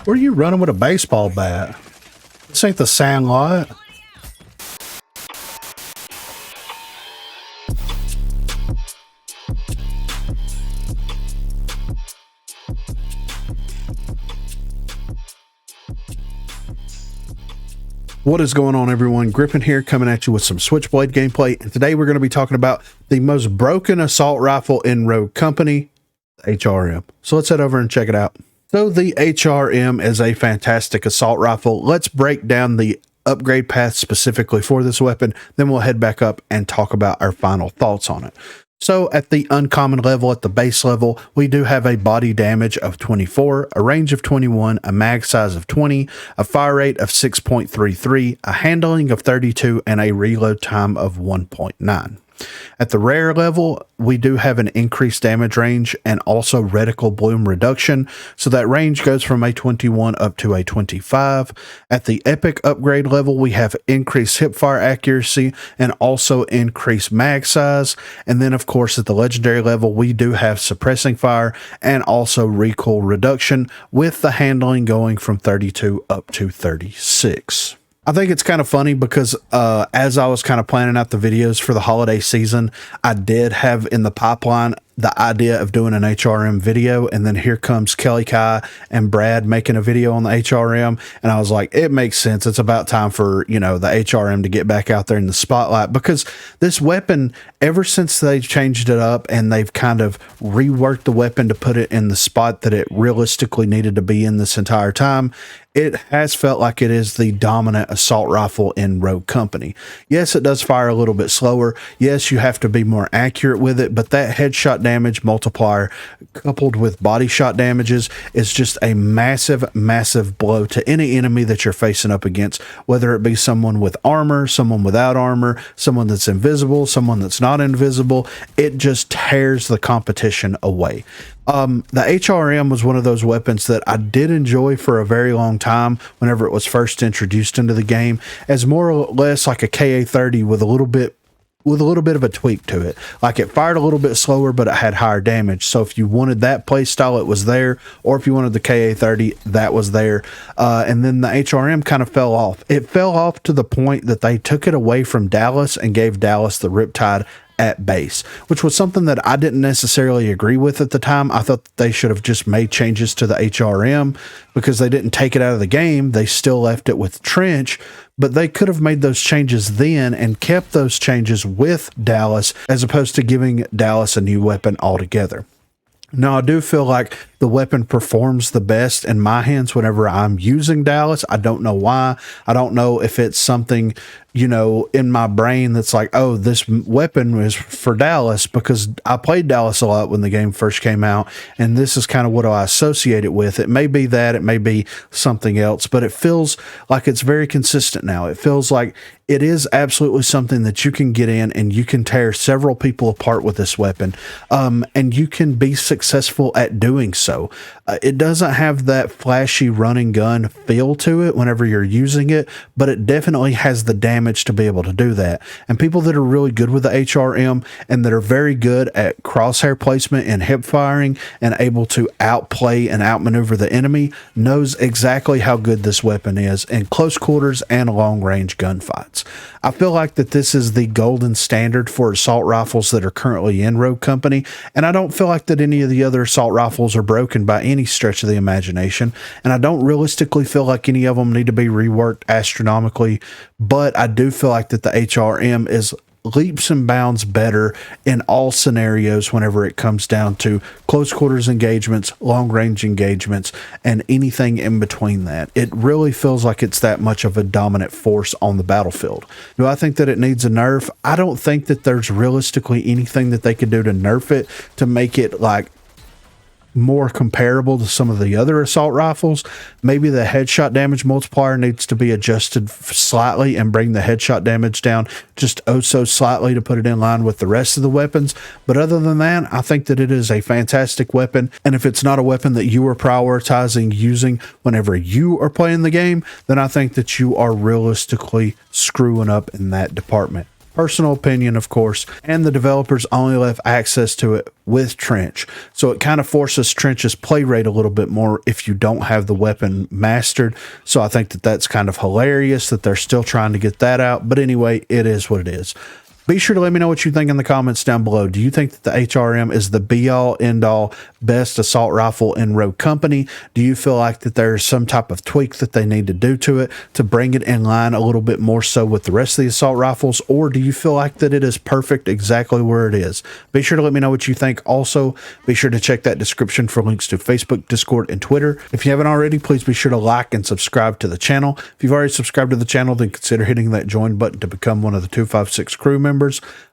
Where are you running with a baseball bat? This ain't the Sandlot. What is going on, everyone? Griffin here, coming at you with some Switchblade gameplay, and today we're going to be talking about the most broken assault rifle in Rogue Company, HRM. So let's head over and check it out. So the HRM is a fantastic assault rifle. Let's break down the upgrade path specifically for this weapon, then we'll head back up and talk about our final thoughts on it. So at the uncommon level, at the base level, we do have a body damage of 24, a range of 21, a mag size of 20, a fire rate of 6.33, a handling of 32, and a reload time of 1.9. At the rare level, we do have an increased damage range and also reticle bloom reduction. So that range goes from a 21 up to a 25. At the epic upgrade level, we have increased hipfire accuracy and also increased mag size. And then, of course, at the legendary level, we do have suppressing fire and also recoil reduction, with the handling going from 32 up to 36. I think it's kind of funny because as I was kind of planning out the videos for the holiday season, I did have in the pipeline the idea of doing an HRM video, and then here comes Kelly Kai and Brad making a video on the HRM, and I was like, it makes sense. It's about time for, you know, the HRM to get back out there in the spotlight, because this weapon, ever since they've changed it up and they've kind of reworked the weapon to put it in the spot that it realistically needed to be in this entire time, it has felt like it is the dominant assault rifle in Rogue Company. Yes, it does fire a little bit slower. Yes, you have to be more accurate with it, but that headshot damage multiplier coupled with body shot damages is just a massive blow to any enemy that you're facing up against, whether it be someone with armor, someone without armor, someone that's invisible, someone that's not invisible. It just tears the competition away. The HRM was one of those weapons that I did enjoy for a very long time whenever it was first introduced into the game, as more or less like a KA-30 with a little bit of a tweak to it. Like, it fired a little bit slower, but it had higher damage. So if you wanted that play style, it was there, or if you wanted the KA-30, that was there. And then the HRM kind of fell off. It fell off to the point that they took it away from Dallas and gave Dallas the Riptide at base, which was something that I didn't necessarily agree with at the time. I thought that they should have just made changes to the HRM, because they didn't take it out of the game. They still left it with Trench, but they could have made those changes then and kept those changes with Dallas, as opposed to giving Dallas a new weapon altogether. Now, I do feel like the weapon performs the best in my hands whenever I'm using Dallas. I don't know why. I don't know if it's something, you know, in my brain that's like, oh, this weapon is for Dallas, because I played Dallas a lot when the game first came out, and this is kind of what I associate it with. It may be that, it may be something else, but it feels like it's very consistent now. It feels like it is absolutely something that you can get in and you can tear several people apart with this weapon, and you can be successful at doing so. It doesn't have that flashy running gun feel to it whenever you're using it, but it definitely has the damage to be able to do that. And people that are really good with the HRM and that are very good at crosshair placement and hip firing and able to outplay and outmaneuver the enemy knows exactly how good this weapon is in close quarters and long range gunfights. I feel like that this is the golden standard for assault rifles that are currently in Rogue Company, and I don't feel like that any of the other assault rifles are broken by any stretch of the imagination, and I don't realistically feel like any of them need to be reworked astronomically, but I do feel like that the HRM is leaps and bounds better in all scenarios whenever it comes down to close quarters engagements, long range engagements, and anything in between that. It really feels like it's that much of a dominant force on the battlefield. Do I think that it needs a nerf? I don't think that there's realistically anything that they could do to nerf it to make it like more comparable to some of the other assault rifles. Maybe the headshot damage multiplier needs to be adjusted slightly and bring the headshot damage down just oh so slightly to put it in line with the rest of the weapons. But other than that, I think that it is a fantastic weapon. And if it's not a weapon that you are prioritizing using whenever you are playing the game, then I think that you are realistically screwing up in that department. Personal opinion, of course, and the developers only left access to it with Trench. So it kind of forces Trench's play rate a little bit more if you don't have the weapon mastered. So I think that that's kind of hilarious that they're still trying to get that out. But anyway, it is what it is. Be sure to let me know what you think in the comments down below. Do you think that the HRM is the be-all, end-all, best assault rifle in Rogue Company? Do you feel like that there's some type of tweak that they need to do to it to bring it in line a little bit more so with the rest of the assault rifles? Or do you feel like that it is perfect exactly where it is? Be sure to let me know what you think. Also, be sure to check that description for links to Facebook, Discord, and Twitter. If you haven't already, please be sure to like and subscribe to the channel. If you've already subscribed to the channel, then consider hitting that join button to become one of the 256 crew members.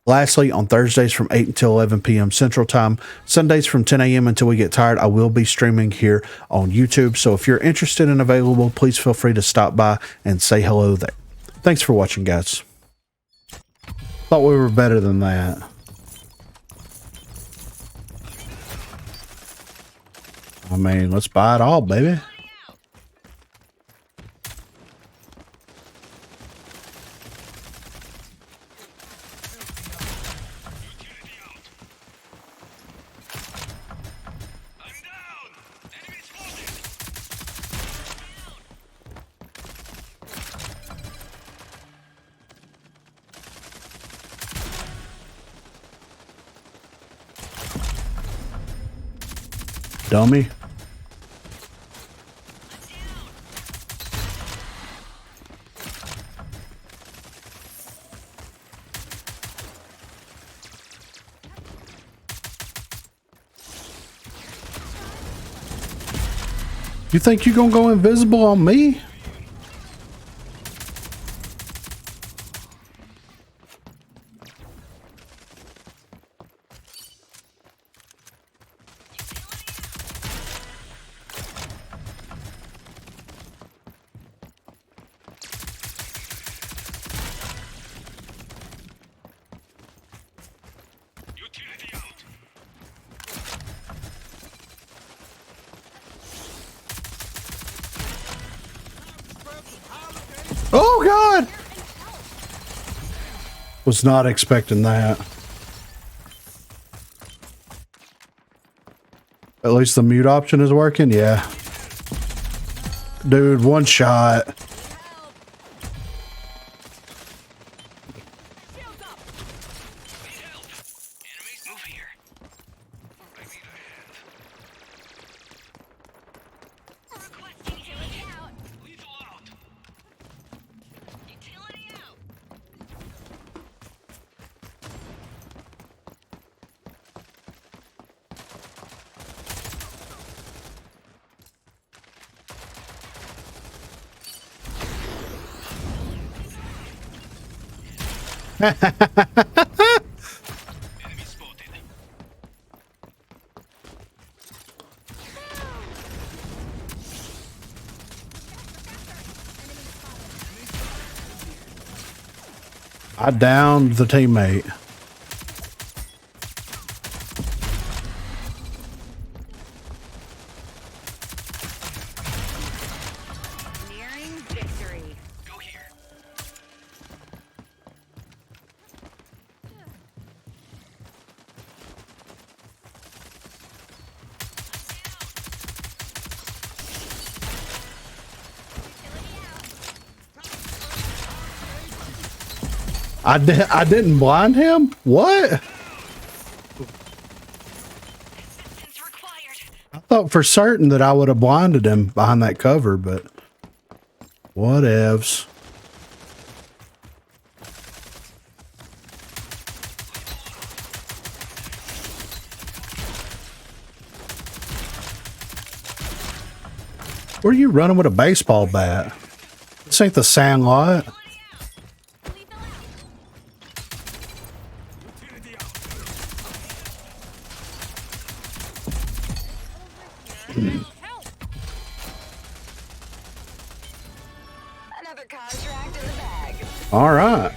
Lastly, on Thursdays from 8 until 11 p.m. Central Time, Sundays from 10 a.m. until we get tired, I will be streaming here on YouTube. So if you're interested and available, please feel free to stop by and say hello there. Thanks for watching, guys. Thought we were better than that. I mean, let's buy it all, baby. Dummy. You think you're gonna go invisible on me? Oh God! Was not expecting that. At least the mute option is working, yeah. Dude, one shot. I downed the teammate. Nearing victory. Go here. I didn't blind him? What? I thought for certain that I would have blinded him behind that cover, but whatevs. Where are you running with a baseball bat? This ain't the Sandlot. Another contract in the bag. All right.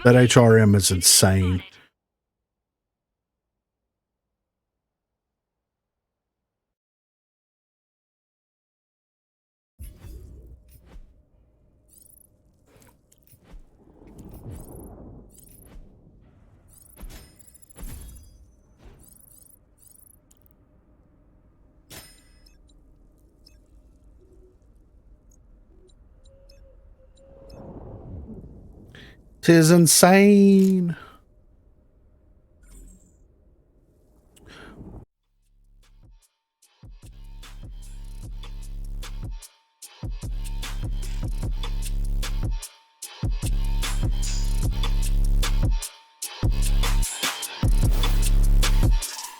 That HRM is insane. 'Tis insane.